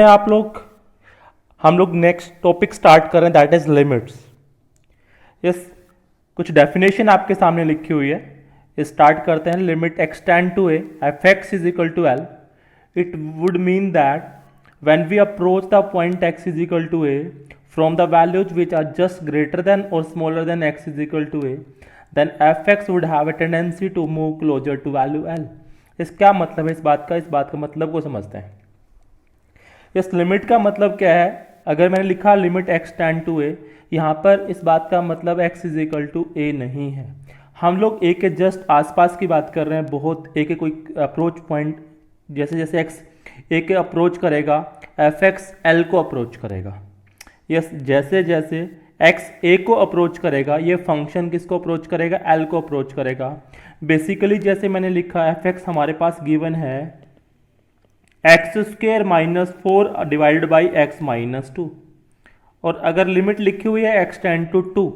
आप लोग हम लोग नेक्स्ट टॉपिक स्टार्ट कर रहे हैं, दैट इज लिमिट्स। यस, कुछ डेफिनेशन आपके सामने लिखी हुई है। स्टार्ट करते हैं। Limit extend to A F x is equal to l, it would mean that when we approach the point x is equal to a from the values which are just greater than or smaller than x is equal to a, then fx would have a tendency to move closer to value l। इस क्या मतलब है इस बात का मतलब को समझते हैं। इस लिमिट का मतलब क्या है? अगर मैंने लिखा limit x tend to a, यहाँ पर इस बात का मतलब x is equal to a नहीं है। हम लोग a के जस्ट आसपास की बात कर रहे हैं, बहुत a के कोई अप्रोच पॉइंट, जैसे जैसे x a के अप्रोच करेगा एफ एक्स एल को अप्रोच करेगा। यस, जैसे जैसे x a को अप्रोच करेगा ये फंक्शन किसको अप्रोच करेगा? l को अप्रोच करेगा। बेसिकली जैसे मैंने लिखा एफ एक्स हमारे पास गिवन है x square minus 4 divided by x minus 2, और अगर लिमिट लिखी हुई है एक्स टेंड टू 2,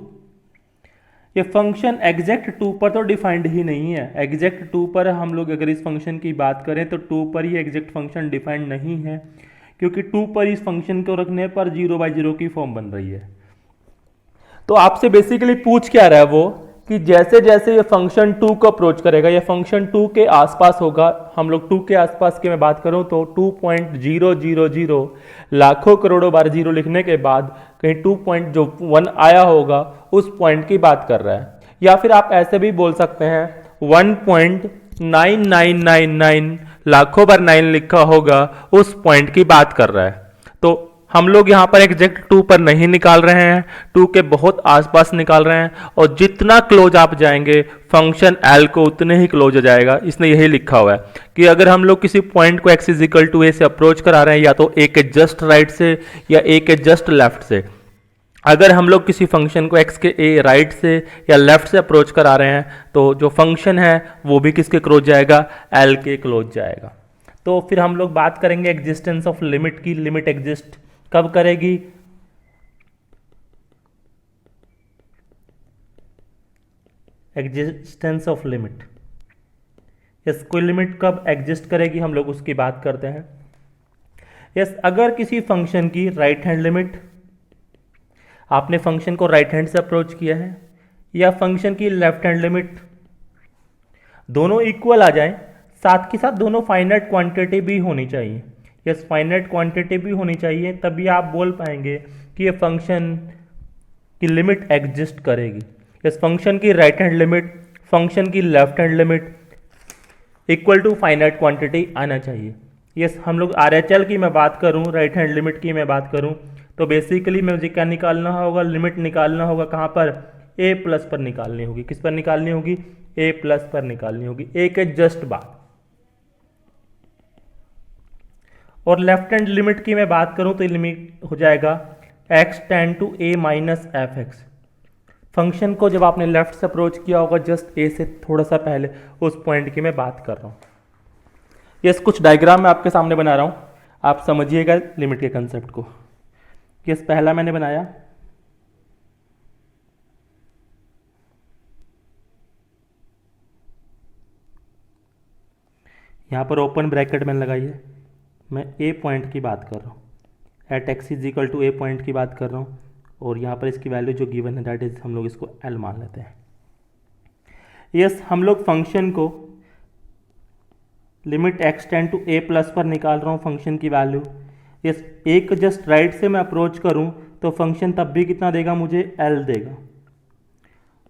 ये फंक्शन एग्जैक्ट 2 पर तो डिफाइंड ही नहीं है। एग्जैक्ट 2 पर हम लोग अगर इस फंक्शन की बात करें तो 2 पर ही एग्जैक्ट फंक्शन डिफाइंड नहीं है, क्योंकि 2 पर इस फंक्शन को रखने पर 0/0 की फॉर्म बन रही है। तो आपसे बेसिकली पूछ क्या रहा है वो कि जैसे जैसे ये फंक्शन 2 को अप्रोच करेगा, ये फंक्शन 2 के आसपास होगा। हम लोग 2 के आसपास की मैं बात करूं तो 2.000 लाखों करोड़ों बार जीरो लिखने के बाद कहीं 2.1 आया होगा, उस पॉइंट की बात कर रहा है। या फिर आप ऐसे भी बोल सकते हैं 1.9999 लाखों बार 9 लिखा होगा, उस पॉइंट की बात कर रहा है। तो हम लोग यहाँ पर एग्जैक्ट 2 पर नहीं निकाल रहे हैं, 2 के बहुत आसपास निकाल रहे हैं, और जितना क्लोज आप जाएंगे फंक्शन एल को उतने ही क्लोज हो जाएगा। इसने यही लिखा हुआ है कि अगर हम लोग किसी पॉइंट को एक्स इज इक्वल टू ए से अप्रोच करा रहे हैं, या तो ए के जस्ट राइट से या ए के जस्ट लेफ्ट से, अगर हम लोग किसी फंक्शन को x के ए राइट से या लेफ्ट से अप्रोच करा रहे हैं तो जो फंक्शन है वो भी किसके क्लोज जाएगा? एल के क्लोज जाएगा। तो फिर हम लोग बात करेंगे एग्जिस्टेंस ऑफ लिमिट की। लिमिट एग्जिस्ट कब करेगी? एग्जिस्टेंस ऑफ लिमिट, यस, कोई लिमिट कब एग्जिस्ट करेगी हम लोग उसकी बात करते हैं। यस, अगर किसी फंक्शन की राइट हैंड लिमिट, आपने फंक्शन को राइट हैंड से अप्रोच किया है, या फंक्शन की लेफ्ट हैंड लिमिट, दोनों इक्वल आ जाएं, साथ के साथ दोनों फाइनाइट क्वांटिटी भी होनी चाहिए। यस, फाइनाइट क्वांटिटी भी होनी चाहिए, तभी आप बोल पाएंगे कि ये फंक्शन की लिमिट एग्जिस्ट करेगी। यस, फंक्शन की राइट हैंड लिमिट, फंक्शन की left hand limit equal to finite quantity आना चाहिए। यस, हम लोग RHL की मैं बात करूं, राइट हैंड लिमिट की मैं बात करूं, तो बेसिकली मुझे क्या निकालना होगा? लिमिट निकालना होगा कहाँ पर? a प्लस पर निकालनी होगी। किस पर निकालनी होगी? a प्लस पर निकालनी होगी, a के जस्ट बाद। और लेफ्ट हैंड लिमिट की मैं बात करूं तो लिमिट हो जाएगा x tend to a minus f x. Function को जब आपने लेफ्ट से अप्रोच किया होगा जस्ट a से थोड़ा सा पहले, उस पॉइंट की मैं बात कर रहा हूं। यस, कुछ डायग्राम मैं आपके सामने बना रहा हूं, आप समझिएगा लिमिट के कंसेप्ट को। यस, पहला मैंने बनाया, यहां पर ओपन ब्रैकेट मैंने लगाई है, मैं ए पॉइंट की बात कर रहा हूँ, at x is equal to a point की बात कर रहा हूँ, और यहाँ पर इसकी वैल्यू जो गिवन है दैट इज हम लोग इसको एल मान लेते हैं। यस, हम लोग फंक्शन को limit x tend to a plus पर निकाल रहा हूँ फंक्शन की वैल्यू। यस, ए को जस्ट राइट से मैं अप्रोच करूँ तो फंक्शन तब भी कितना देगा? मुझे एल देगा।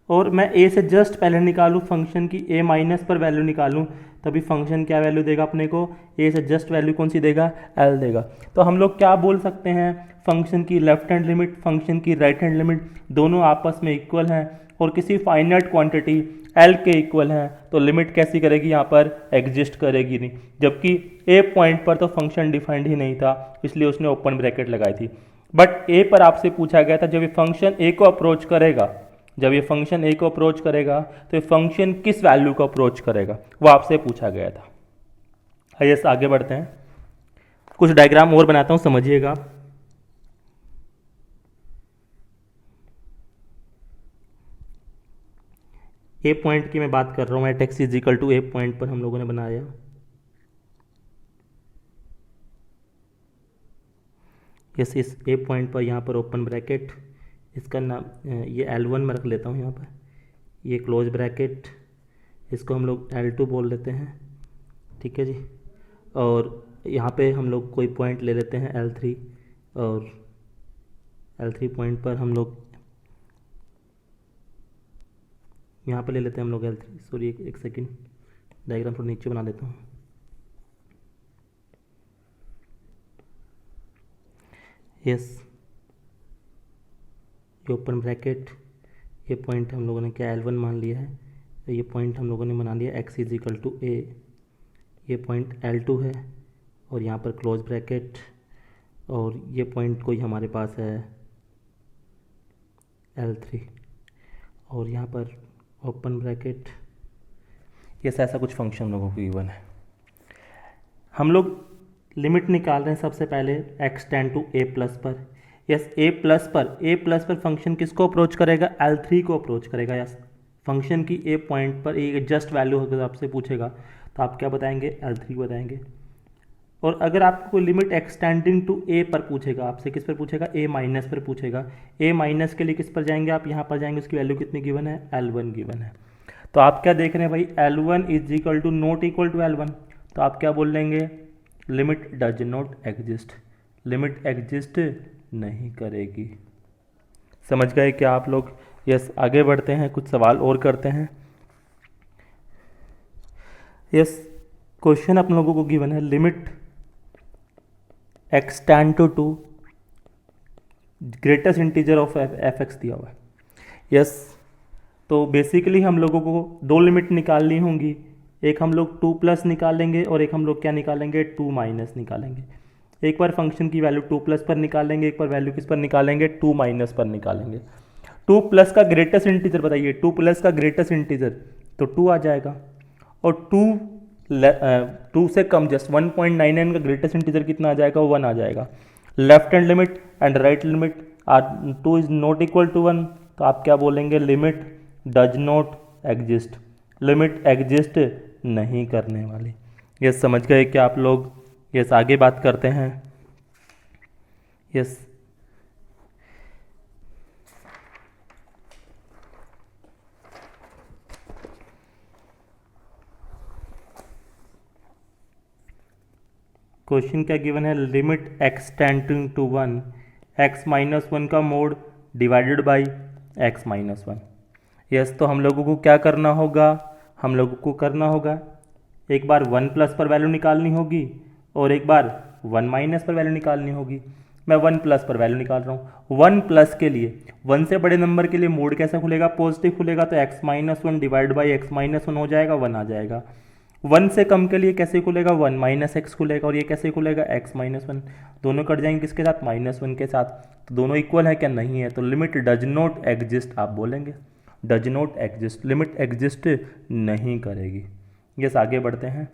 और मैं ए से जस्ट पहले निकालूँ फंक्शन की ए माइनस पर वैल्यू निकालूँ, तभी फंक्शन क्या वैल्यू देगा अपने को? ए से जस्ट वैल्यू कौन सी देगा? एल देगा। तो हम लोग क्या बोल सकते हैं? फंक्शन की लेफ्ट हैंड लिमिट, फंक्शन की राइट हैंड लिमिट दोनों आपस में इक्वल हैं, और किसी फाइनाइट क्वांटिटी एल के इक्वल हैं, तो लिमिट कैसी करेगी? यहाँ पर एग्जिस्ट करेगी नहीं। जबकि ए पॉइंट पर तो फंक्शन डिफाइंड ही नहीं था, इसलिए उसने ओपन ब्रैकेट लगाई थी। बट ए पर आपसे पूछा गया था जब ये फंक्शन ए को अप्रोच करेगा, जब ये फंक्शन ए को अप्रोच करेगा तो ये फंक्शन किस वैल्यू को अप्रोच करेगा, वो आपसे पूछा गया था। आइए आगे बढ़ते हैं, कुछ डायग्राम और बनाता हूँ, समझिएगा। ए पॉइंट की मैं बात कर रहा हूँ, at x is equal to a point पर हम लोगों ने बनाया। यस, इस ए पॉइंट पर यहाँ पर ओपन ब्रैकेट, इसका नाम ये L1 में रख लेता हूँ यहाँ पर, ये क्लोज ब्रैकेट, इसको हम लोग L2 बोल लेते हैं, ठीक है जी। और यहाँ पे हम लोग कोई पॉइंट ले लेते हैं L3, और L3 पॉइंट पर हम लोग यहाँ पर ले लेते हैं हम लोग L3, सॉरी एक सेकेंड, डायग्राम थोड़ा नीचे बना देता हूँ। यस, ये ओपन ब्रैकेट, ये पॉइंट हम लोगों ने क्या L1 मान लिया है, तो ये पॉइंट हम लोगों ने बना लिया x = a, ये पॉइंट L2 है, और यहाँ पर क्लोज ब्रैकेट, और ये पॉइंट कोई हमारे पास है L3, और यहाँ पर ओपन ब्रैकेट। यस, ऐसा कुछ फंक्शन लोगों को गिवन है। हम लोग लिमिट निकाल रहे हैं सबसे पहले x tend to a plus पर। यस, a प्लस पर फंक्शन किसको अप्रोच करेगा, L3 को अप्रोच करेगा। यस, फंक्शन की a पॉइंट पर एक जस्ट वैल्यू अगर आपसे पूछेगा तो आप क्या बताएंगे, L3 बताएंगे। और अगर आपको लिमिट एक्सटेंडिंग टू a पर पूछेगा, आपसे किस पर पूछेगा, a माइनस पर पूछेगा। a माइनस के लिए किस पर जाएंगे, आप यहाँ पर जाएंगे, उसकी वैल्यू कितनी गिवन है, L1 गिवन है। तो आप क्या देख रहे हैं भाई, L1 = not equal to L1, तो आप क्या बोल लेंगे, limit does not exist, limit exist नहीं करेगी। समझ गए क्या आप लोग। यस, आगे बढ़ते हैं, कुछ सवाल और करते हैं। यस, क्वेश्चन आप लोगों को गिवन है, limit x tend to greatest integer of f(x) दिया हुआ है। यस, तो बेसिकली हम लोगों को दो लिमिट निकालनी होंगी, एक हम लोग 2+ निकालेंगे और एक हम लोग क्या निकालेंगे, 2- निकालेंगे। एक बार फंक्शन की वैल्यू 2+ पर निकालेंगे, एक बार वैल्यू किस पर निकालेंगे, 2- पर निकालेंगे। 2+ का ग्रेटेस्ट इंटीजर बताइए, 2+ का ग्रेटेस्ट इंटीजर तो 2 आ जाएगा, और 2 से कम जस्ट 1.99 का ग्रेटेस्ट इंटीजर कितना आ जाएगा, 1 आ जाएगा। Left hand limit and right limit are 2 is not equal to 1, तो आप क्या बोलेंगे, limit does not exist, limit exist नहीं करने वाली। ये समझ गए क्या आप लोग। यस, आगे बात करते हैं। यस, क्वेश्चन क्या गिवन है, limit x tending to 1, x-1 का mode divided by x-1। Yes, तो हम लोगों को क्या करना होगा, हम लोगों को करना होगा, एक बार 1+ पर वैल्यू निकालनी होगी और एक बार 1- पर वैल्यू निकालनी होगी। मैं 1+ पर वैल्यू निकाल रहा हूँ। 1+ के लिए, 1 से बड़े नंबर के लिए मोड कैसा खुलेगा, पॉजिटिव खुलेगा, तो x-1 डिवाइड बाई x-1 हो जाएगा, 1 आ जाएगा। 1 से कम के लिए कैसे खुलेगा, 1 - x खुलेगा, और ये कैसे खुलेगा, x-1, दोनों कट जाएंगे किसके साथ, -1 के साथ, तो दोनों इक्वल है क्या, नहीं है, तो लिमिट डज नॉट एग्जिस्ट आप बोलेंगे, does not exist, limit exist नहीं करेगी। यस, आगे बढ़ते हैं।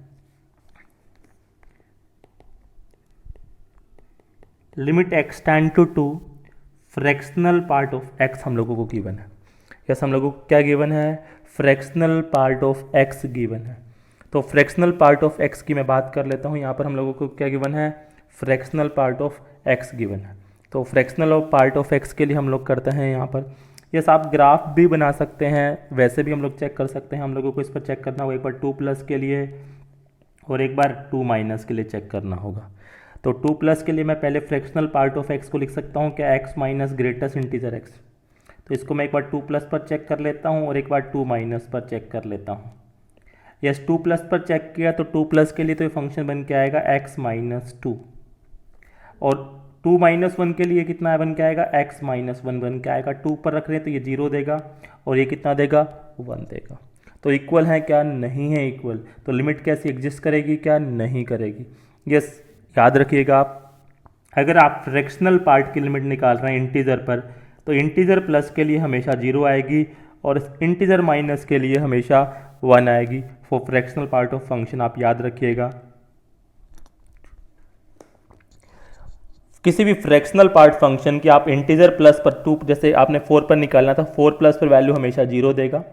Limit x tend to 2 fractional part of x हम लोगों को गिवन है। यस, हम लोगों को क्या गिवन है, fractional part of x given है। तो फ्रैक्शनल पार्ट ऑफ x की मैं बात कर लेता हूँ। यहाँ पर हम लोगों को क्या गिवन है, fractional part of x given है। तो फ्रैक्शनल पार्ट ऑफ x के लिए हम लोग करते हैं यहाँ पर, यस, आप ग्राफ भी बना सकते हैं, वैसे भी हम लोग चेक कर सकते हैं। हम लोगों को इस पर चेक करना होगा, एक बार 2+ के लिए और एक बार 2- के लिए चेक करना होगा। तो 2+ के लिए मैं पहले फ्रैक्शनल पार्ट ऑफ x को लिख सकता हूँ क्या, x- ग्रेटेस्ट इंटीजर x। तो इसको मैं एक बार 2+ पर चेक कर लेता हूँ और एक बार 2- पर चेक कर लेता हूँ। यस, 2+ पर चेक किया तो 2+ के लिए तो ये फंक्शन बन के आएगा x-2, और 2-1 के लिए कितना बन के आएगा, x-1 बन के आएगा। 2 पर रख रहे हैं तो ये 0 देगा और ये कितना देगा, 1 देगा। तो इक्वल है क्या, नहीं है इक्वल, तो लिमिट कैसी एग्जिस्ट करेगी, क्या नहीं करेगी। यस, याद रखिएगा आप, अगर आप फ्रैक्शनल पार्ट की लिमिट निकाल रहे हैं इंटीजर पर, तो इंटीजर प्लस के लिए हमेशा 0 आएगी और इंटीजर माइनस के लिए हमेशा 1 आएगी for fractional part of function, आप याद रखिएगा। किसी भी फ्रैक्शनल पार्ट फंक्शन की आप इंटीजर प्लस पर 2, जैसे आपने 4 पर निकालना था, 4+ पर वैल्यू हमेशा 0 देगा।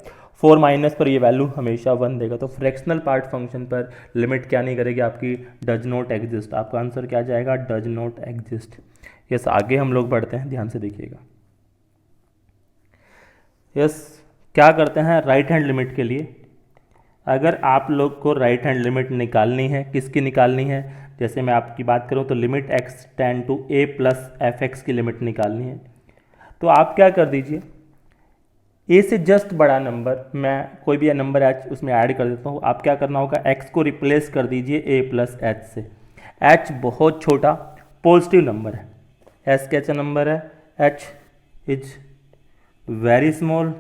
4 माइनस पर ये वैल्यू हमेशा 1 देगा। तो फ्रैक्शनल पार्ट फंक्शन पर लिमिट क्या नहीं करेगी आपकी, डज नॉट एग्जिस्ट। आपका आंसर क्या जाएगा, डज नॉट एग्जिस्ट। यस, आगे हम लोग बढ़ते हैं, ध्यान से देखिएगा। यस, क्या करते हैं राइट हैंड लिमिट के लिए। अगर आप लोग को राइट हैंड लिमिट निकालनी है, किसकी निकालनी है, जैसे मैं आपकी बात करूं तो limit x tend to a plus f x की लिमिट निकालनी है, तो आप क्या कर दीजिए, ए से जस्ट बड़ा नंबर, मैं कोई भी नंबर एच उसमें ऐड कर देता हूँ। आप क्या करना होगा, एक्स को रिप्लेस कर दीजिए ए प्लस एच से। एच बहुत छोटा पॉजिटिव नंबर है, एच कैसा नंबर है, H is very small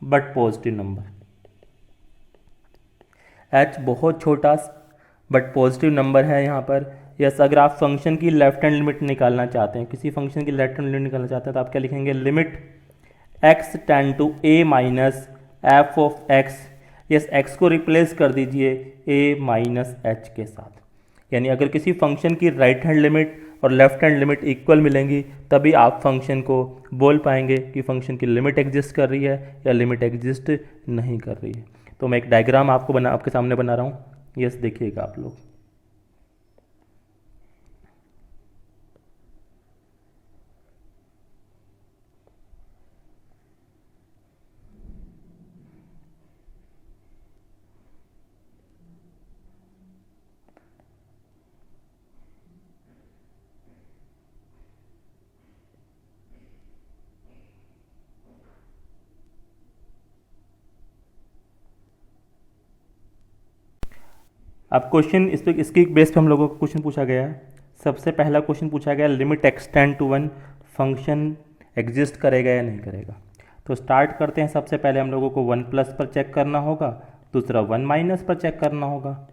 but positive number. H बहुत छोटा बट पॉजिटिव नंबर है यहाँ पर। यस, अगर आप फंक्शन की लेफ्ट हैंड लिमिट निकालना चाहते हैं, किसी फंक्शन की लेफ्ट हैंड लिमिट निकालना चाहते हैं, तो आप क्या लिखेंगे, limit x tend to a minus f of x. Yes, x को रिप्लेस कर दीजिए ए माइनस एच के साथ। यानी अगर किसी फंक्शन की राइट हैंड लिमिट और लेफ्ट हैंड लिमिट इक्वल मिलेंगी, तभी आप फंक्शन को बोल पाएंगे कि फंक्शन की लिमिट एग्जिस्ट कर रही है या लिमिट एग्जिस्ट नहीं कर रही है। तो मैं एक डायग्राम आपके सामने बना रहा हूँ, यस देखिएगा आप लोग। अब क्वेश्चन इस पे, इसकी बेस पे हम लोगों को क्वेश्चन पूछा गया है। सबसे पहला क्वेश्चन पूछा गया, limit extend to 1 function exist करेगा या नहीं करेगा। तो स्टार्ट करते हैं। सबसे पहले हम लोगों को 1 प्लस पर चेक करना होगा, दूसरा 1 माइनस पर चेक करना होगा।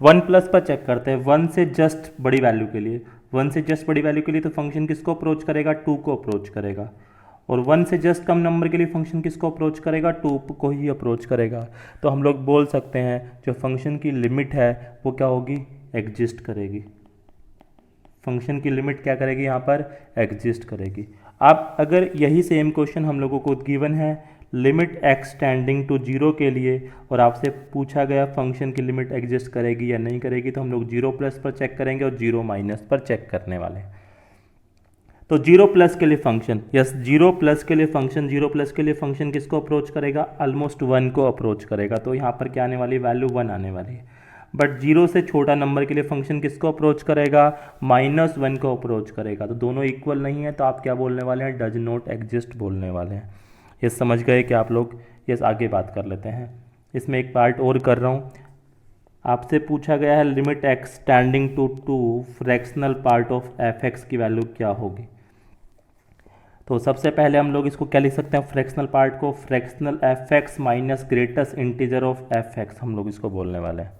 1 प्लस पर चेक करते हैं, 1 से जस्ट बड़ी वैल्यू के लिए, 1 से जस्ट बड़ी वैल्यू के लिए तो फंक्शन किसको अप्रोच करेगा, 2 को अप्रोच करेगा। और 1 से जस्ट कम नंबर के लिए फंक्शन किसको अप्रोच करेगा, 2 को ही अप्रोच करेगा। तो हम लोग बोल सकते हैं जो फंक्शन की लिमिट है वो क्या होगी, एग्जिस्ट करेगी। फंक्शन की लिमिट क्या करेगी, यहाँ पर एग्जिस्ट करेगी। अब अगर यही सेम क्वेश्चन हम लोगों को गिवन है लिमिट एक्स टेंडिंग टू 0 के लिए, और आपसे पूछा गया फंक्शन की लिमिट एग्जिस्ट करेगी या नहीं करेगी, तो हम लोग 0 प्लस पर चेक करेंगे और 0 माइनस पर चेक करने वाले हैं। तो 0 प्लस के लिए फंक्शन, यस 0 प्लस के लिए फंक्शन, 0 प्लस के लिए फंक्शन किसको अप्रोच करेगा, ऑलमोस्ट 1 को अप्रोच करेगा। तो यहाँ पर क्या आने वाली, वैल्यू 1 आने वाली है। बट 0 से छोटा नंबर के लिए फंक्शन किसको अप्रोच करेगा, -1 को अप्रोच करेगा। तो दोनों इक्वल नहीं है, तो आप क्या बोलने वाले हैं, डज नॉट एग्जिस्ट बोलने वाले हैं। ये समझ गए कि आप लोग। यस, आगे बात कर लेते हैं। इसमें एक पार्ट और कर रहा हूँ। आपसे पूछा गया है limit x tending to 2 fractional part of F x की वैल्यू क्या होगी। तो सबसे पहले हम लोग इसको क्या लिख सकते हैं, फ्रैक्शनल पार्ट को, fractional F X minus greatest integer of F x हम लोग इसको बोलने वाले हैं।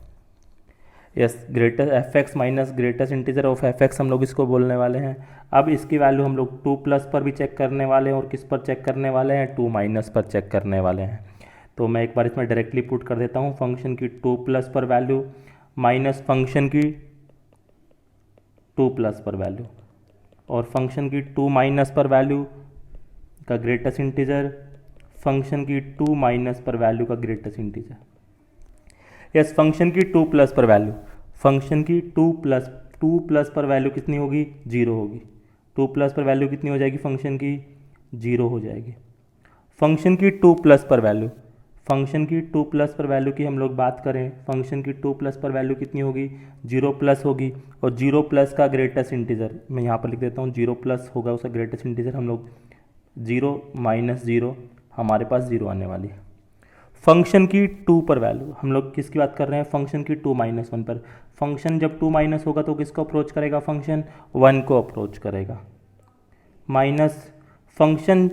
Yes, greatest F X minus greatest integer of F x हम लोग इसको बोलने वाले हैं। अब इसकी वैल्यू हम लोग 2 प्लस पर भी चेक करने वाले हैं और किस पर चेक करने वाले हैं, 2 माइनस पर चेक करने वाले हैं। तो मैं एक बार इसमें डायरेक्टली पुट कर देता हूँ, फंक्शन की 2 प्लस पर वैल्यू माइनस फंक्शन की 2 प्लस पर वैल्यू, और फंक्शन की 2 माइनस पर वैल्यू का ग्रेटेस्ट इंटीजर, फंक्शन की 2 माइनस पर वैल्यू का ग्रेटेस्ट इंटीजर। यस, फंक्शन की 2 प्लस पर वैल्यू, फंक्शन की 2 प्लस पर वैल्यू कितनी होगी, 0 होगी। 2 प्लस पर वैल्यू कितनी हो जाएगी, फंक्शन की 0 हो जाएगी। फंक्शन की 2 प्लस पर वैल्यू, फंक्शन की 2 प्लस पर वैल्यू की हम लोग बात करें, फंक्शन की 2 प्लस पर वैल्यू कितनी होगी, 0 प्लस होगी। और 0 प्लस का ग्रेटेस्ट इंटीजर मैं यहाँ पर लिख देता हूँ, 0 प्लस होगा उसका ग्रेटेस्ट इंटीजर, हम लोग 0 माइनस 0, हमारे पास 0 आने वाली है। फंक्शन की 2 पर वैल्यू, हम लोग किसकी बात कर रहे हैं, फंक्शन की 2 माइनस 1 पर। फंक्शन जब 2 माइनस होगा तो किसको अप्रोच करेगा, फंक्शन 1 को अप्रोच करेगा। माइनस फंक्शन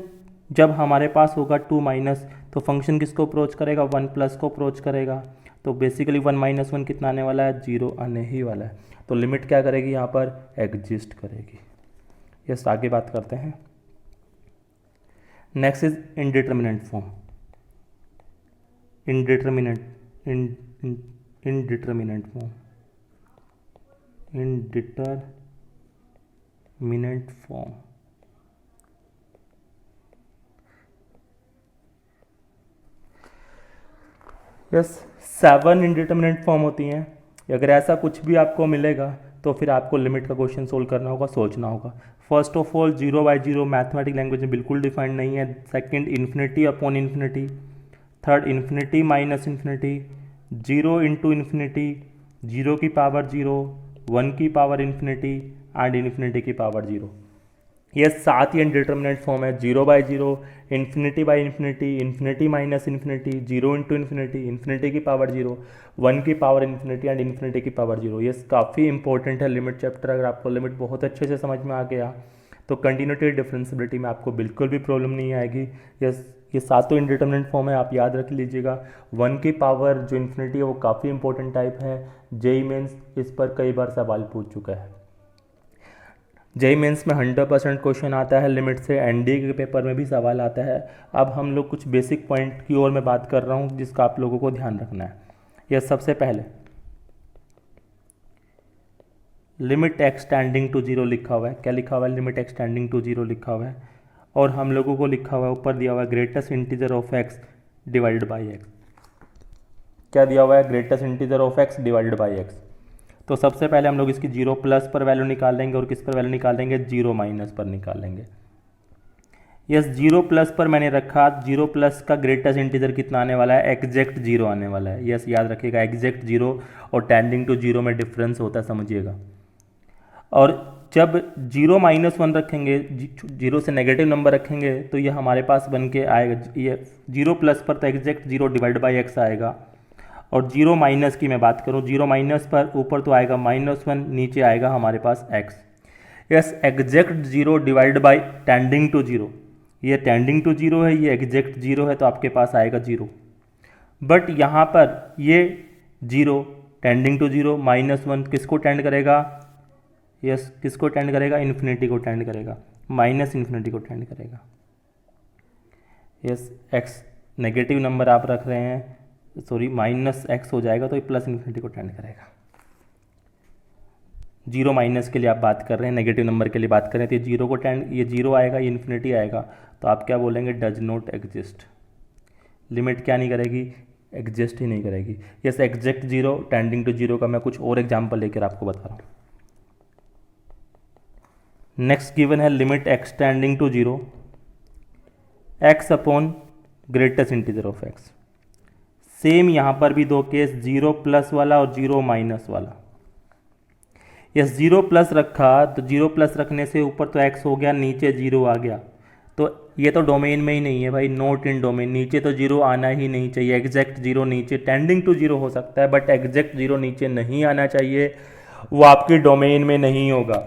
जब हमारे पास होगा 2 माइनस, तो फंक्शन किसको अप्रोच करेगा, 1 प्लस को अप्रोच करेगा। तो बेसिकली 1 माइनस 1 कितना आने वाला है, 0 आने ही वाला है। तो लिमिट क्या करेगी, यहाँ पर एग्जिस्ट करेगी। यस, आगे बात करते हैं। Next is indeterminate form. indeterminate indeterminate form, indeterminate form। Yes 7 indeterminate form होती हैं। अगर ऐसा कुछ भी आपको मिलेगा तो फिर आपको लिमिट का क्वेश्चन सोल्व करना होगा, सोचना होगा। First of all 0/0 mathematic language में बिल्कुल डिफाइंड नहीं है। Second infinity upon infinity. Third infinity minus infinity. 0 into infinity, 0 की पावर 0, 1 की पावर इन्फिनिटी एंड इन्फिनिटी की पावर 0। ये 7 ही इंडिटरमिनेट फॉर्म है। 0/0, infinity by infinity, infinity minus infinity, 0 into infinity, infinity की पावर 0, 1 की पावर इन्फिनिटी एंड इन्फिनिटी की power 0। ये काफ़ी इंपॉर्टेंट है लिमिट चैप्टर। अगर आपको लिमिट बहुत अच्छे से समझ में आ गया तो कंटिन्यूटी डिफरेंशियबिलिटी में आपको बिल्कुल भी प्रॉब्लम नहीं आएगी। ये सातों इंडिटरमिनेट फॉर्म है, आप याद रख लीजिएगा। 1 की पावर जो इन्फिनिटी है वो काफ़ी इंपॉर्टेंट टाइप है। जेई मेंस इस पर कई बार सवाल पूछ चुका है। जेई मेंस में 100% क्वेश्चन आता है लिमिट से। एनडीए के पेपर में भी सवाल आता है। अब हम लोग कुछ बेसिक पॉइंट की ओर मैं बात कर रहा हूँ जिसका आप लोगों को ध्यान रखना है। यह सबसे पहले लिमिट एक्सटेंडिंग टू 0 लिखा हुआ है। क्या लिखा हुआ है? लिमिट एक्सटेंडिंग टू 0 लिखा हुआ है। और हम लोगों को लिखा हुआ है, ऊपर दिया हुआ है greatest integer of x divided by x. क्या दिया हुआ है? Greatest integer of x divided by x. तो सबसे पहले हम लोग इसकी 0 प्लस पर वैल्यू निकाल लेंगे और किस पर वैल्यू निकालेंगे? 0 माइनस पर निकालेंगे। यस 0 प्लस पर मैंने रखा। 0 प्लस का ग्रेटेस्ट इंटीजर कितना आने वाला है? एग्जैक्ट 0 आने वाला है। यस याद रखिएगा, एग्जैक्ट 0 और टेंडिंग टू 0 में डिफरेंस होता है, समझिएगा। और जब 0-1 रखेंगे, 0 से नेगेटिव नंबर रखेंगे तो ये हमारे पास बन के आएगा। ये 0 प्लस पर तो एग्जैक्ट 0 डिवाइड बाई एक्स आएगा। और 0 माइनस की मैं बात करूँ, 0 माइनस पर ऊपर तो आएगा -1, नीचे आएगा हमारे पास x। Yes exact 0 divide by tending to 0। ये टेंडिंग टू 0 है, ये एग्जैक्ट 0 है, तो आपके पास आएगा 0। बट यहाँ पर ये 0 टेंडिंग टू 0, -1 किसको टेंड करेगा? यस किसको टेंड करेगा? इन्फिनिटी को टेंड करेगा, माइनस इन्फिनिटी को टेंड करेगा। यस एक्स नेगेटिव नंबर आप रख रहे हैं, सॉरी -x हो जाएगा तो ये प्लस इन्फिनिटी को टेंड करेगा। 0 माइनस के लिए आप बात कर रहे हैं, नेगेटिव नंबर के लिए बात कर रहे हैं, तो ये 0 को टेंड, ये 0 आएगा, ये इन्फिनिटी आएगा, तो आप क्या बोलेंगे? Does not exist. लिमिट क्या नहीं करेगी? एग्जिस्ट ही नहीं करेगी। यस एग्जैक्ट 0 टेंडिंग टू 0 का मैं कुछ और एग्जाम्पल लेकर आपको बता रहा हूँ। नेक्स्ट गिवन है limit extending to 0 x upon greatest integer of x। Same यहाँ पर भी दो केस, 0 प्लस वाला और 0 माइनस वाला। यस 0 प्लस रखा तो 0 प्लस रखने से ऊपर तो x हो गया, नीचे 0 आ गया, तो ये तो डोमेन में ही नहीं है भाई, नॉट इन डोमेन। नीचे तो 0 आना ही नहीं चाहिए। एग्जैक्ट 0 नीचे, टेंडिंग टू 0 हो सकता है बट एग्जैक्ट 0 नीचे नहीं आना चाहिए, वो आपकी डोमेन में नहीं होगा।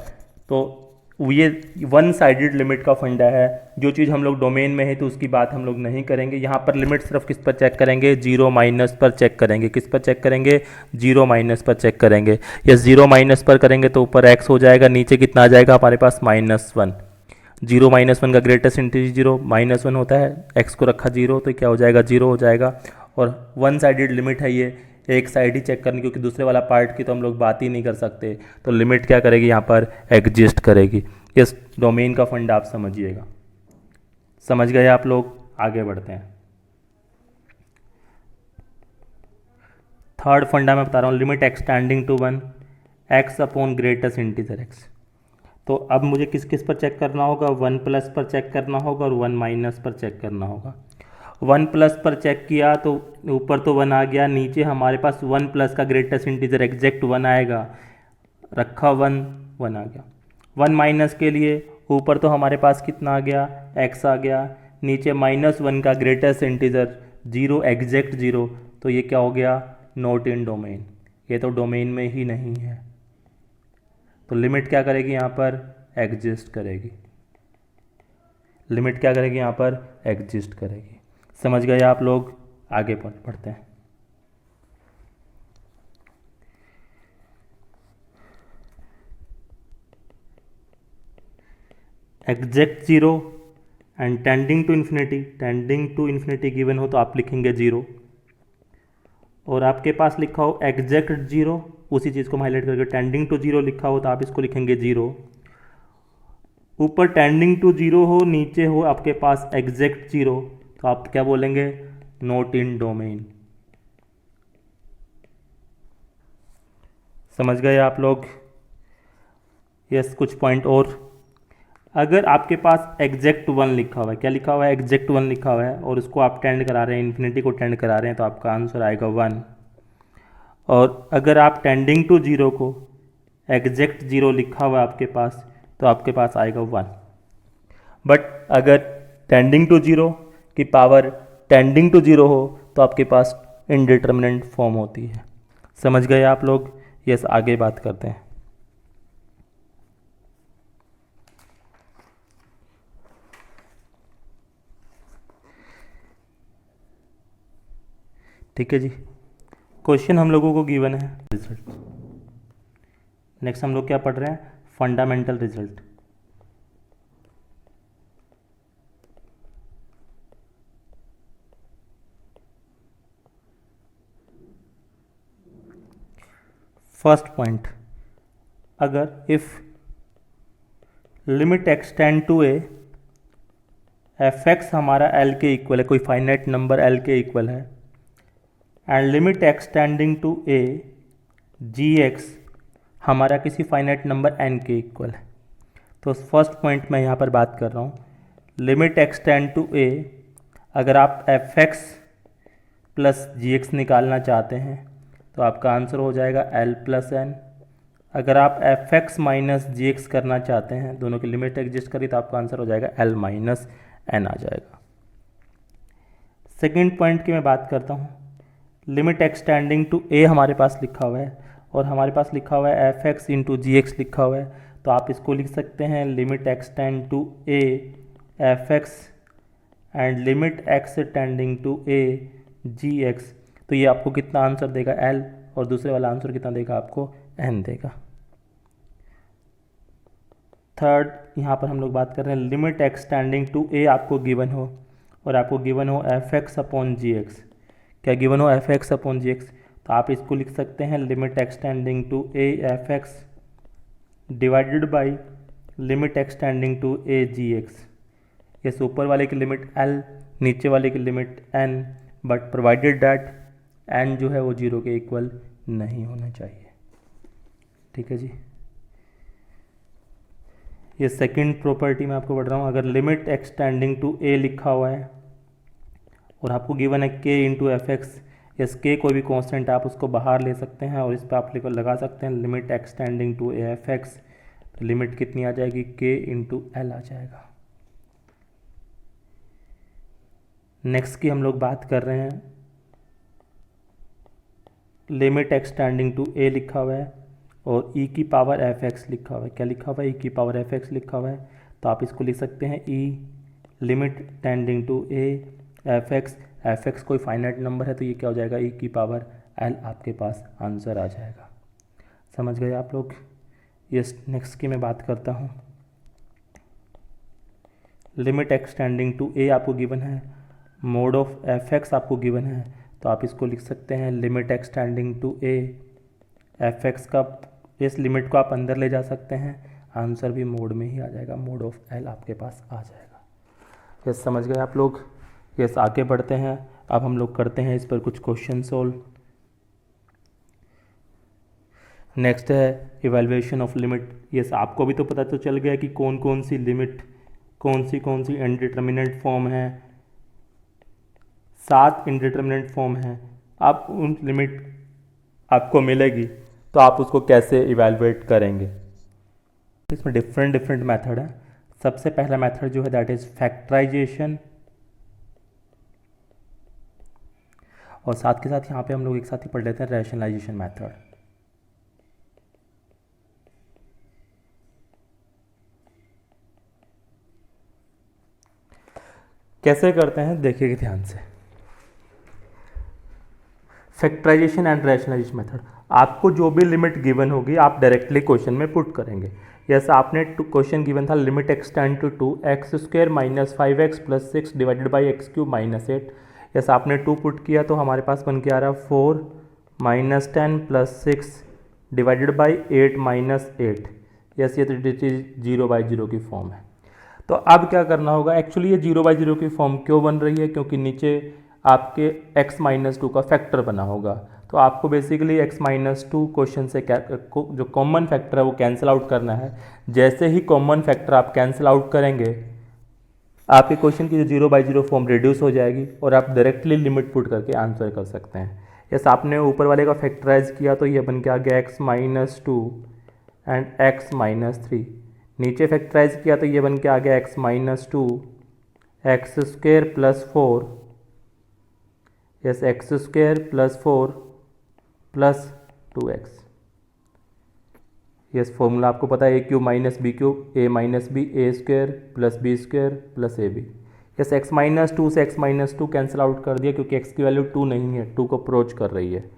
तो ये वन साइडेड लिमिट का फंडा है। जो चीज़ हम लोग डोमेन में है तो उसकी बात हम लोग नहीं करेंगे। यहाँ पर लिमिट सिर्फ किस पर चेक करेंगे? 0 माइनस पर चेक करेंगे। किस पर चेक करेंगे? 0 माइनस पर चेक करेंगे। या 0 माइनस पर करेंगे तो ऊपर x हो जाएगा, नीचे कितना आ जाएगा हमारे पास? -1। 0 -1 का ग्रेटेस्ट इंटीजर 0, -1 होता है, x को रखा 0 तो क्या हो जाएगा? 0 हो जाएगा। और वन साइडेड लिमिट है ये, एक साइड ही चेक करनी, क्योंकि दूसरे वाला पार्ट की तो हम लोग बात ही नहीं कर सकते। तो लिमिट क्या करेगी? यहाँ पर एग्जिस्ट करेगी। इस डोमेन का फंडा आप समझिएगा। समझ गए आप लोग? आगे बढ़ते हैं। थर्ड फंडा मैं बता रहा हूँ, limit extending to 1 x upon greatest integer x। तो अब मुझे किस किस पर चेक करना होगा? 1 प्लस पर चेक करना होगा और 1 माइनस पर चेक करना होगा। 1 प्लस पर चेक किया तो ऊपर तो 1 आ गया, नीचे हमारे पास 1 प्लस का ग्रेटेस्ट इंटीजर एग्जैक्ट 1 आएगा, रखा 1 आ गया। 1 माइनस के लिए ऊपर तो हमारे पास कितना आ गया? x आ गया, नीचे -1 का ग्रेटेस्ट इंटीजर 0 एग्जैक्ट 0, तो ये क्या हो गया? Not in domain. ये तो डोमेन में ही नहीं है, तो लिमिट क्या करेगी? यहाँ पर एग्जिस्ट करेगी। लिमिट क्या करेगी? यहाँ पर एग्जिस्ट करेगी। समझ गए आप लोग? आगे बढ़ते हैं। Exact 0 and tending to infinity. Tending to infinity given हो तो आप लिखेंगे 0, और आपके पास लिखा हो एग्जैक्ट 0, उसी चीज़ को हाईलाइट करके टेंडिंग टू 0 लिखा हो तो आप इसको लिखेंगे 0। ऊपर टेंडिंग टू 0 हो, नीचे हो आपके पास एग्जैक्ट 0, तो आप क्या बोलेंगे? Not in domain. समझ गए आप लोग? यस, कुछ पॉइंट और। अगर आपके पास एग्जैक्ट 1 लिखा हुआ है, क्या लिखा हुआ है? एग्जैक्ट 1 लिखा हुआ है, और उसको आप टेंड करा रहे हैं, इन्फिनिटी को टेंड करा रहे हैं, तो आपका आंसर आएगा 1। और अगर आप टेंडिंग टू 0 को एग्जैक्ट 0 लिखा हुआ है आपके पास, तो आपके पास आएगा 1। बट अगर टेंडिंग टू 0 की पावर टेंडिंग टू 0 हो तो आपके पास इनडिटर्मिनेंट फॉर्म होती है। समझ गए आप लोग? यस, आगे बात करते हैं। ठीक है जी, क्वेश्चन हम लोगों को गिवन है रिजल्ट। नेक्स्ट हम लोग क्या पढ़ रहे हैं? Fundamental result. फर्स्ट पॉइंट, अगर if limit extend to A, F X हमारा एल के इक्वल है, कोई फाइनाइट नंबर एल के इक्वल है, and limit extending to A G X हमारा किसी फाइनाइट नंबर एन के इक्वल है। तो फर्स्ट पॉइंट मैं यहाँ पर बात कर रहा हूँ, लिमिट एक्सटेंड टू ए, अगर आप एफ एक्स प्लस जी एक्स निकालना चाहते हैं तो आपका आंसर हो जाएगा एल प्लस एन। अगर आप F X minus G X करना चाहते हैं, दोनों की लिमिट एडजस्ट करी, तो आपका आंसर हो जाएगा एल माइनस एन आ जाएगा। सेकेंड पॉइंट की मैं बात करता हूँ, लिमिट एक्सटेंडिंग टू ए हमारे पास लिखा हुआ है, और हमारे पास लिखा हुआ है F X into G X लिखा हुआ है, तो आप इसको लिख सकते हैं limit extend to A F X and limit x tending to A G X. तो ये आपको कितना आंसर देगा? एल, और दूसरे वाला आंसर कितना देगा? आपको एन देगा। थर्ड, यहाँ पर हम लोग बात कर रहे हैं लिमिट एक्सटेंडिंग टू ए आपको गिवन हो, और आपको गिवन हो F X upon G X. क्या गिवन हो? F X upon G X. तो आप इसको लिख सकते हैं limit extending to A F X divided by limit extending to A G X. ये ऊपर वाले की लिमिट एल, नीचे वाले की limit N, but provided that N जो है वो 0 के इक्वल नहीं होना चाहिए। ठीक है जी, ये सेकंड प्रॉपर्टी मैं आपको पढ़ रहा हूँ। अगर लिमिट एक्सटेंडिंग टू ए लिखा हुआ है और आपको गिवन है के इंटू एफ एक्स, यस के कोई भी कांस्टेंट आप उसको बाहर ले सकते हैं और इस पर आप लगा सकते हैं limit extending to A F X, तो लिमिट कितनी आ जाएगी? के इंटू एल आ जाएगा। नेक्स्ट की हम लोग बात कर रहे हैं, लिमिट एक्सटेंडिंग टू ए लिखा हुआ है और ई की पावर एफ एक्स लिखा हुआ है। क्या लिखा हुआ है? ई की पावर एफ एक्स लिखा हुआ है, तो आप इसको लिख सकते हैं ई limit tending to A F x कोई फाइनाइट नंबर है, तो ये क्या हो जाएगा? ई की पावर एल आपके पास आंसर आ जाएगा। समझ गए आप लोग? यस, नेक्स्ट की मैं बात करता हूँ, लिमिट एक्सटेंडिंग टू ए आपको गिवन है, मोड ऑफ एफ एक्स आपको गिवन है, तो आप इसको लिख सकते हैं limit extending to A F X का, इस लिमिट को आप अंदर ले जा सकते हैं, आंसर भी मोड में ही आ जाएगा, मोड ऑफ एल आपके पास आ जाएगा। यस, समझ गए आप लोग? यस, आगे बढ़ते हैं। अब हम लोग करते हैं इस पर कुछ क्वेश्चन सोल्व। नेक्स्ट है इवैल्यूएशन ऑफ लिमिट। यस, आपको भी तो पता तो चल गया कि कौन कौन सी लिमिट, कौन सी इनडिटर्मिनेंट फॉर्म है। 7 इनडिटर्मिनेंट फॉर्म है। आप उन लिमिट आपको मिलेगी तो आप उसको कैसे इवैल्यूएट करेंगे? इसमें डिफरेंट मेथड है। सबसे पहला मेथड जो है दैट इज फैक्टराइजेशन, और साथ के साथ यहाँ पे हम लोग एक साथ ही पढ़ लेते हैं रैशनलाइजेशन मेथड। कैसे करते हैं देखिएगा ध्यान से। फैक्टराइजेशन एंड रैशनलाइजेशन मेथड, आपको जो भी लिमिट गिवन होगी आप डायरेक्टली क्वेश्चन में पुट करेंगे। यस, आपने क्वेश्चन गिवन था limit extend to 2x² minus 5x plus 6 divided by x³ minus 8। Yes, आपने 2 पुट किया तो हमारे पास बन के आ रहा 4 minus 10 plus 6 divided by 8 minus 8। Yes, ये तो 0/0 की फॉर्म है। तो अब क्या करना होगा? एक्चुअली ये 0/0 की फॉर्म क्यों बन रही है? क्योंकि नीचे आपके x - 2 का फैक्टर बना होगा, तो आपको बेसिकली x-2 क्वेश्चन से जो कॉमन फैक्टर है वो कैंसिल आउट करना है। जैसे ही कॉमन फैक्टर आप कैंसिल आउट करेंगे आपके क्वेश्चन की जो 0/0 फॉर्म रिड्यूस हो जाएगी और आप डायरेक्टली लिमिट पुट करके आंसर कर सकते हैं। यस, आपने ऊपर वाले का फैक्टराइज किया तो ये बन के आ गया x-2 एंड x-3। नीचे फैक्टराइज किया तो ये बन के आ गया x-2 x² + 4, yes x² + 4 + 2x। Yes, formula आपको पता है a³ - b³ a - b a² + b² + ab। Yes, x-2 से x-2 कैंसिल आउट कर दिया क्योंकि x की वैल्यू 2 नहीं है, 2 को अप्रोच कर रही है।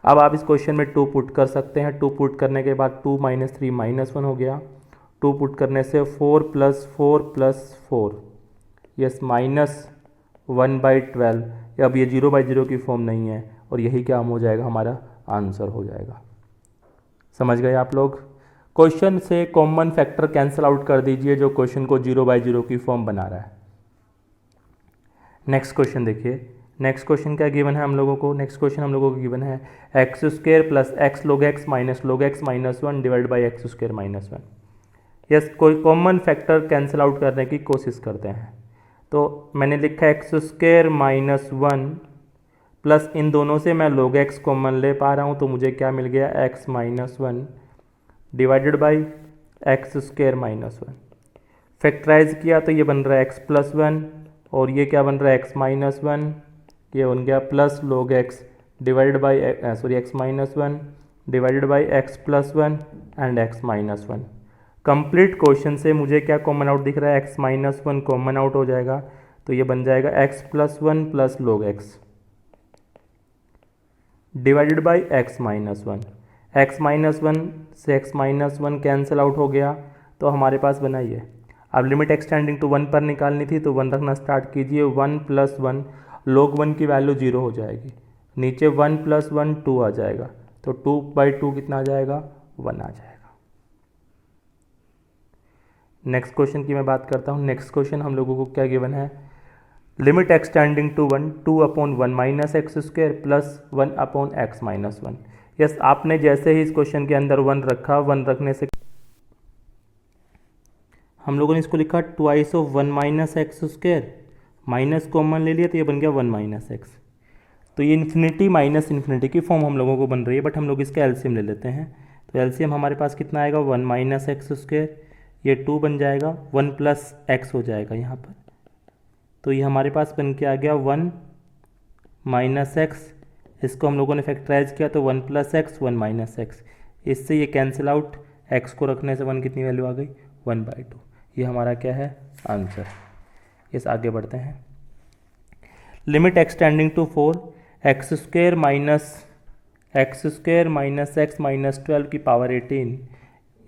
अब आप इस क्वेश्चन में 2 पुट कर सकते हैं। 2 पुट करने के बाद 2 - 3 -1 हो गया। 2 पुट करने से 4 + 4 + 4, यस -1/12। अब ये 0/0 की फॉर्म नहीं है और यही क्या हो जाएगा, हमारा आंसर हो जाएगा। समझ गए आप लोग? क्वेश्चन से कॉमन फैक्टर कैंसिल आउट कर दीजिए जो क्वेश्चन को 0/0 की फॉर्म बना रहा है। नेक्स्ट क्वेश्चन देखिए। नेक्स्ट क्वेश्चन क्या गिवन है हम लोगों को? नेक्स्ट क्वेश्चन हम लोगों को गिवन है x² + x log x - log x - 1 divide by x² - 1। Yes, कोई कॉमन फैक्टर कैंसिल आउट करने की कोशिश करते हैं। तो मैंने लिखा x² - 1 प्लस इन दोनों से मैं log x कॉमन ले पा रहा हूँ तो मुझे क्या मिल गया, x - 1 divided by x² - 1। Factorise किया तो ये बन रहा है x + 1 और ये क्या बन रहा है x - 1, ये बन गया plus log x divided by x - 1 divided by x + 1 and x - 1। Complete question से मुझे क्या कॉमन आउट दिख रहा है, x - 1 कॉमन आउट हो जाएगा तो ये बन जाएगा x + 1 plus log x divided by x - 1। x - 1 से x - 1 कैंसिल आउट हो गया तो हमारे पास बना ये। अब लिमिट एक्सटेंडिंग टू 1 पर निकालनी थी तो 1 रखना स्टार्ट कीजिए। 1 + 1 log 1 की वैल्यू 0 हो जाएगी। नीचे 1 + 1 2 आ जाएगा तो 2/2 कितना आ जाएगा, 1 आ जाएगा। नेक्स्ट क्वेश्चन की मैं बात करता हूँ। नेक्स्ट क्वेश्चन हम लोगों को क्या गिवन है, limit extending to 1 2/1 - x² plus 1/x - 1। Yes, आपने जैसे ही इस क्वेश्चन के अंदर 1 रखा, 1 रखने से हम लोगों ने इसको लिखा twice of 1 - x², minus common ले लिया तो ये बन गया 1 - x। तो ये इन्फिनिटी माइनस इन्फिनिटी की फॉर्म हम लोगों को बन रही है, बट हम लोग इसका एलसीएम ले लेते हैं। तो एलसीएम हमारे पास कितना आएगा, 1 - x², ये 2 बन जाएगा, 1 + x हो जाएगा यहाँ पर। तो ये हमारे पास बन के आ गया 1 - x। इसको हम लोगों ने फैक्टराइज किया तो 1 + x 1 - x। इससे ये कैंसिल आउट, x को रखने से 1 कितनी वैल्यू आ गई, 1/2। ये हमारा क्या है, आंसर। इस आगे बढ़ते हैं। Limit extending to 4 x² - x² - x - 12 की पावर 18।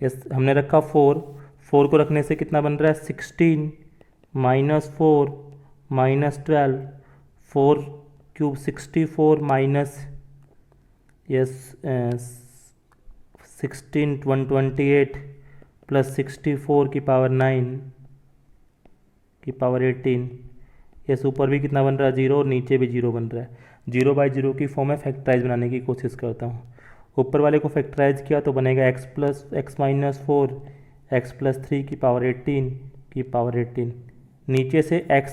यस, हमने रखा 4 को रखने से कितना बन रहा है, 16 - 4 - 12 4 क्यूब 64 माइनस यस 16 128 प्लस 64 की पावर 9 की पावर 18। यस, ऊपर भी कितना बन रहा है, 0 और नीचे भी 0 बन रहा है। 0/0 की फॉर्म में फैक्टराइज बनाने की कोशिश करता हूँ। ऊपर वाले को फैक्टराइज किया तो बनेगा x + x - 4 x + 3 की पावर 18 की पावर 18। नीचे से x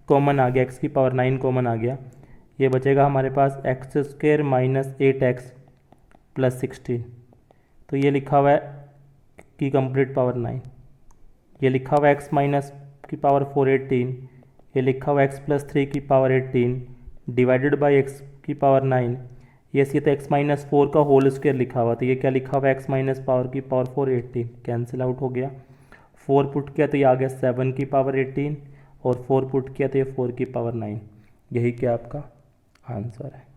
कॉमन आ गया, x की पावर 9 कॉमन आ गया। ये बचेगा हमारे पास x² - 8x + 16। तो ये लिखा हुआ है की कंप्लीट पावर 9। ये लिखा हुआ है x माइनस की पावर 4 18। ये लिखा हुआ x + 3 की पावर 18 डिवाइडेड बाई x की पावर 9। ये तो x - 4 का होल स्क्वायर लिखा हुआ, तो ये क्या लिखा हुआ है, x माइनस पावर की पावर 4 18 कैंसिल आउट हो गया। 4 पुट किया तो ये आ गया 7 की पावर 18 और 4 पुट किया तो ये 4 की पावर 9। यही क्या आपका आंसर है।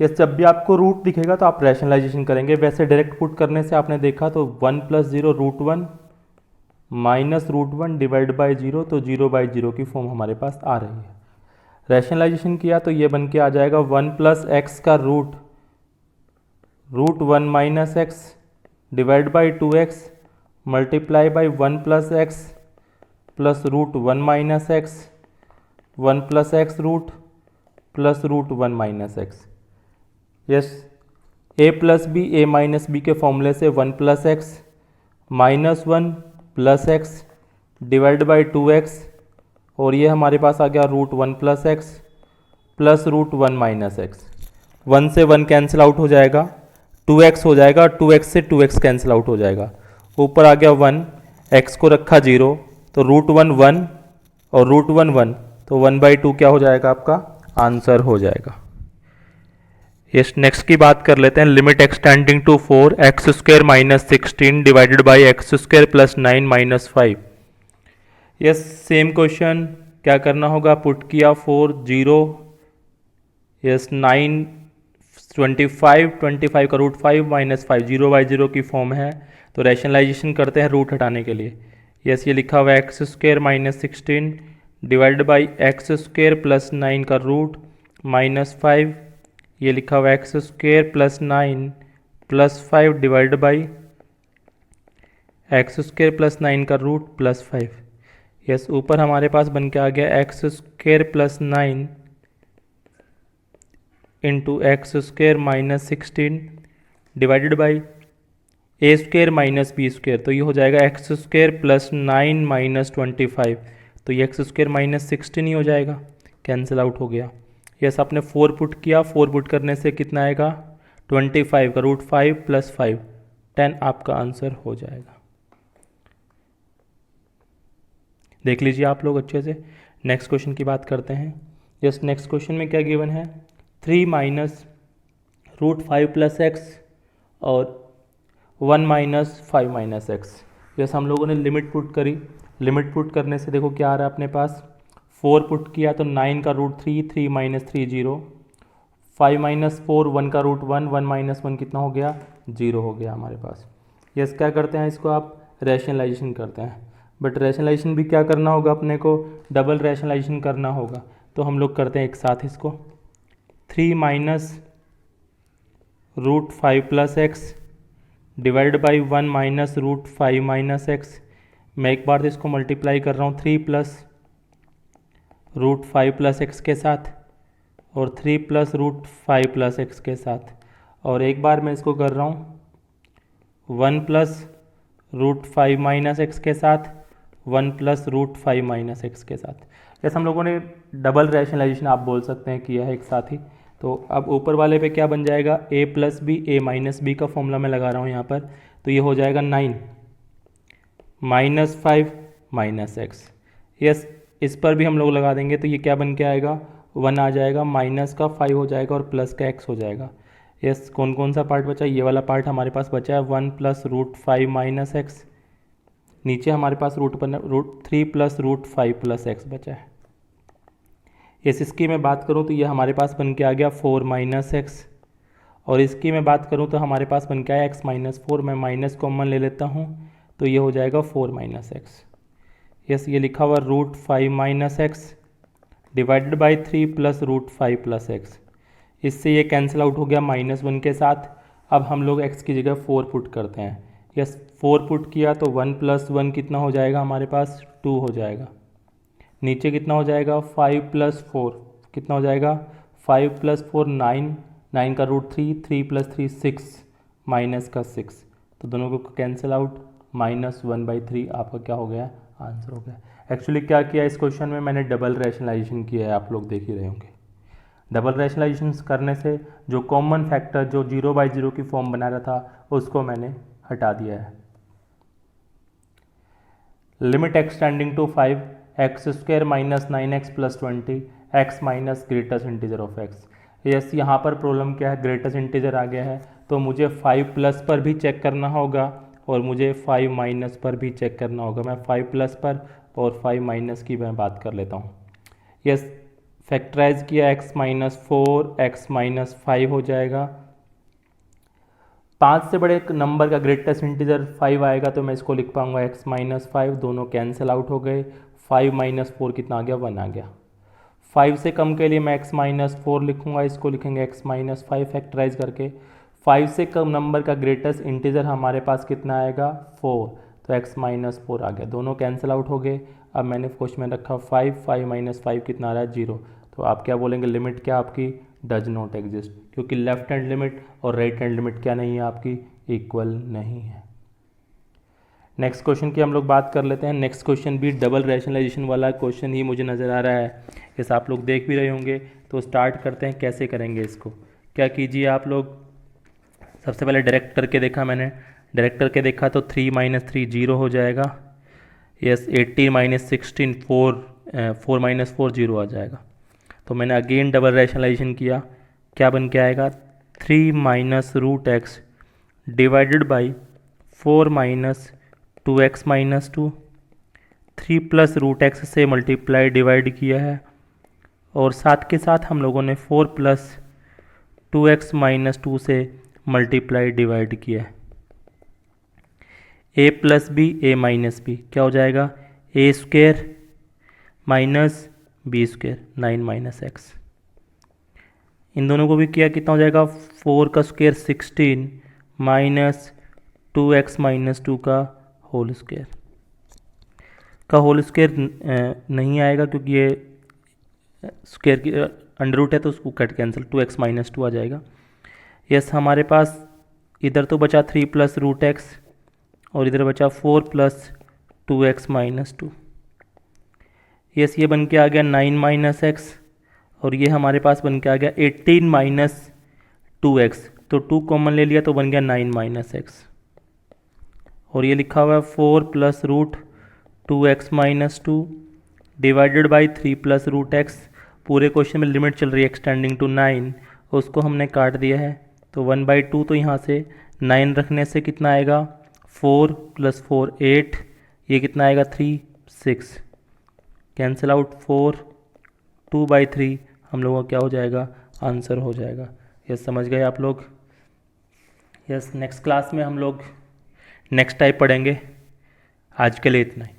यस, जब भी आपको रूट दिखेगा तो आप रैशनलाइजेशन करेंगे। वैसे डायरेक्ट पुट करने से आपने देखा तो 1 + 0 √1 माइनस √1 डिवाइड बाई 0, तो 0/0 की फॉर्म हमारे पास आ रही है। रैशनलाइजेशन किया तो ये बन के आ जाएगा 1 + x का root √1 - x divide by 2x multiply by 1 + x plus √1 - x 1 + x root plus √1 - x। Yes, A plus B A minus B के फॉर्मूले से 1 plus X minus 1 plus X divide by 2x, और ये हमारे पास आ गया root 1 plus X plus root 1 minus X. 1 से 1 कैंसिल आउट हो जाएगा, 2x हो जाएगा, 2x से 2x कैंसिल आउट हो जाएगा। ऊपर आ गया 1, x को रखा 0, तो रूट 1 1 और रूट 1 1, तो 1/2 क्या हो जाएगा आपका आंसर हो जाएगा। यस, नेक्स्ट की बात कर लेते हैं। Limit extending to 4 X square minus 16 divided by X square plus 9 minus 5। Yes, same question क्या करना होगा, पुट किया 4 0, यस 9 25 का रूट 5 माइनस 5, 0/0 की फॉर्म है, तो रैशनलाइजेशन करते हैं रूट हटाने के लिए। यस, ये लिखा हुआ है x square minus 16 divided by X square plus 9 का रूट माइनस 5, ये लिखा हुआ है x square plus 9 plus 5 divide by X square plus 9 का रूट प्लस 5। यस, ऊपर हमारे पास बन के आ गया X square plus 9 into X square minus 16 divided by A square minus B square, तो ये हो जाएगा एक्स स्क्वायर प्लस 9 माइनस 25, तो ये एक्स स्क्वायर माइनस 16 ही हो जाएगा, कैंसिल आउट हो गया। यस, आपने 4 पुट किया, 4 पुट करने से कितना आएगा 25 का रूट 5 प्लस 5, 10 आपका आंसर हो जाएगा। देख लीजिए आप लोग अच्छे से। नेक्स्ट क्वेश्चन की बात करते हैं। यस, नेक्स्ट क्वेश्चन में क्या गिवन है, 3 माइनस रूट 5 प्लस एक्स और 1 माइनस 5 माइनस एक्स। यस, हम लोगों ने लिमिट पुट करी, लिमिट पुट करने से देखो क्या आ रहा है अपने पास, 4 पुट किया तो 9 का रूट 3, 3 माइनस 3 0, 5 माइनस 4 1 का रूट 1, 1 माइनस 1 कितना हो गया 0 हो गया हमारे पास। यस, क्या करते हैं इसको आप रैशनलाइजेशन करते हैं, बट रैशनलाइजेशन भी क्या करना होगा अपने को, डबल रैशनलाइजेशन करना होगा, तो हम लोग करते हैं एक साथ इसको। 3 minus root 5 plus X divide by 1 minus root 5 minus X. मैं एक बार इसको मल्टीप्लाई कर रहा हूँ 3 प्लस रूट 5 प्लस एक्स के साथ और 3 प्लस रूट 5 प्लस एक्स के साथ, और एक बार मैं इसको कर रहा हूँ 1 प्लस रूट 5 माइनस एक्स के साथ, 1 प्लस रूट 5 माइनस एक्स के साथ। जैसे हम लोगों ने डबल रैशनलाइजेशन आप बोल सकते हैं किया है एक साथ ही। तो अब ऊपर वाले पे क्या बन जाएगा, a plus B A minus B का फॉर्मूला मैं लगा रहा हूँ यहाँ पर, तो ये हो जाएगा 9 माइनस 5 माइनस एक्स। यस, इस पर भी हम लोग लगा देंगे तो ये क्या बन के आएगा 1 आ जाएगा, माइनस का 5 हो जाएगा और प्लस का x हो जाएगा। यस, कौन कौन सा पार्ट बचा, ये वाला पार्ट हमारे पास बचा है 1 प्लस रूट 5 माइनस एक्स, नीचे हमारे पास root 3 plus root 5 plus x बचा है। यस, इसकी मैं बात करूँ तो ये हमारे पास बन के आ गया 4 माइनस एक्स, और इसकी मैं बात करूँ तो हमारे पास बन के आया x माइनस 4, मैं माइनस कॉमन ले लेता हूँ तो ये हो जाएगा 4 माइनस एक्स। यस, ये लिखा हुआ root 5 minus X divided by 3 plus root 5 plus X. इससे ये कैंसिल आउट हो गया -1 के साथ। अब हम लोग x की जगह 4 पुट करते हैं। यस, 4 पुट किया तो 1 प्लस 1 कितना हो जाएगा हमारे पास 2 हो जाएगा। नीचे कितना हो जाएगा 5 प्लस 4 कितना हो जाएगा 5 प्लस 4 9, 9 का रूट 3, 3 प्लस 3 6 माइनस का 6, तो दोनों को कैंसिल आउट, -1/3 आपका क्या हो गया आंसर हो गया। एक्चुअली क्या किया इस क्वेश्चन में मैंने डबल रैशनलाइजेशन किया है, आप लोग देख ही रहे होंगे। डबल रैशनलाइजेशन करने से जो कॉमन फैक्टर जो 0/0 की फॉर्म बना रहा था उसको मैंने हटा दिया है। Limit extending to 5 X square minus 9x plus 20 X minus greatest integer of x. Yes, यहाँ पर प्रॉब्लम क्या है, ग्रेटेस्ट इंटीजर आ गया है तो मुझे 5 प्लस पर भी चेक करना होगा और मुझे 5 माइनस पर भी चेक करना होगा। मैं 5 प्लस पर और 5 माइनस की मैं बात कर लेता हूँ। यस, फैक्टराइज किया x माइनस 4 एक्स माइनस 5 हो जाएगा। 5 से बड़े एक नंबर का ग्रेटेस्ट इंटीजर 5 आएगा तो मैं इसको लिख पाऊंगा x माइनस 5, दोनों कैंसिल आउट हो गए। 5 माइनस 4 कितना आ गया 1 आ गया। 5 से कम के लिए मैं x माइनस 4 लिखूंगा, इसको लिखेंगे x माइनस 5 फैक्टराइज करके। 5 से कम नंबर का ग्रेटेस्ट इंटीजर हमारे पास कितना आएगा 4, तो x माइनस 4 आ गया, दोनों कैंसिल आउट हो गए। अब मैंने क्वेश्चन में रखा 5 माइनस 5 कितना आ रहा है 0, तो आप क्या बोलेंगे लिमिट क्या आपकी डज नॉट एग्जिस्ट, क्योंकि लेफ्ट हैंड लिमिट और राइट हैंड लिमिट क्या नहीं है आपकी, इक्वल नहीं है। नेक्स्ट क्वेश्चन की हम लोग बात कर लेते हैं। नेक्स्ट क्वेश्चन भी डबल रैशनलाइजेशन वाला क्वेश्चन ही मुझे नज़र आ रहा है, जैसे आप लोग देख भी रहे होंगे। तो स्टार्ट करते हैं, कैसे करेंगे इसको। क्या कीजिए आप लोग, सबसे पहले डायरेक्ट करके देखा मैंने, डायरेक्ट करके देखा तो 3 - 3 0 हो जाएगा। यस, 18 - 16 4 4 0 आ जाएगा। तो मैंने अगेन डबल रैशनलाइजेशन किया, क्या बन के आएगा, 3 - √x divided by 4 - 2x - 2, 3 + √x से मल्टीप्लाई डिवाइड किया है, और साथ के साथ हम लोगों ने 4 + 2x - 2 से मल्टीप्लाई डिवाइड किया है। a + b a - b क्या हो जाएगा, a² माइनस b², 9 - x। इन दोनों को भी किया, कितना हो जाएगा, 4 का स्क्वायर 16 माइनस 2x - 2 का होल स्क्वायर। का होल स्क्वायर नहीं आएगा, क्योंकि ये स्क्वायर की अंडर रूट है, तो उसको कट कैंसिल, 2x - 2 आ जाएगा। यस, हमारे पास इधर तो बचा 3 + √x, और इधर बचा 4 + 2x - 2। यस, ये बन के आ गया 9 - x, और ये हमारे पास बन के आ गया 18 - 2x। तो 2 कॉमन ले लिया तो बन गया 9 - x, और ये लिखा हुआ है 4 + √2x - 2 डिवाइडेड बाई 3 + √x। पूरे क्वेश्चन में लिमिट चल रही है एक्सटेंडिंग टू 9, उसको हमने काट दिया है। तो 1/2, तो यहाँ से 9 रखने से कितना आएगा, 4 + 4 8, ये कितना आएगा 3 6, कैंसिल आउट 4, 2/3 हम लोगों का क्या हो जाएगा, आंसर हो जाएगा। यस, समझ गए आप लोग। यस, नेक्स्ट क्लास में हम लोग नेक्स्ट टाइप पढ़ेंगे। आज के लिए इतना ही।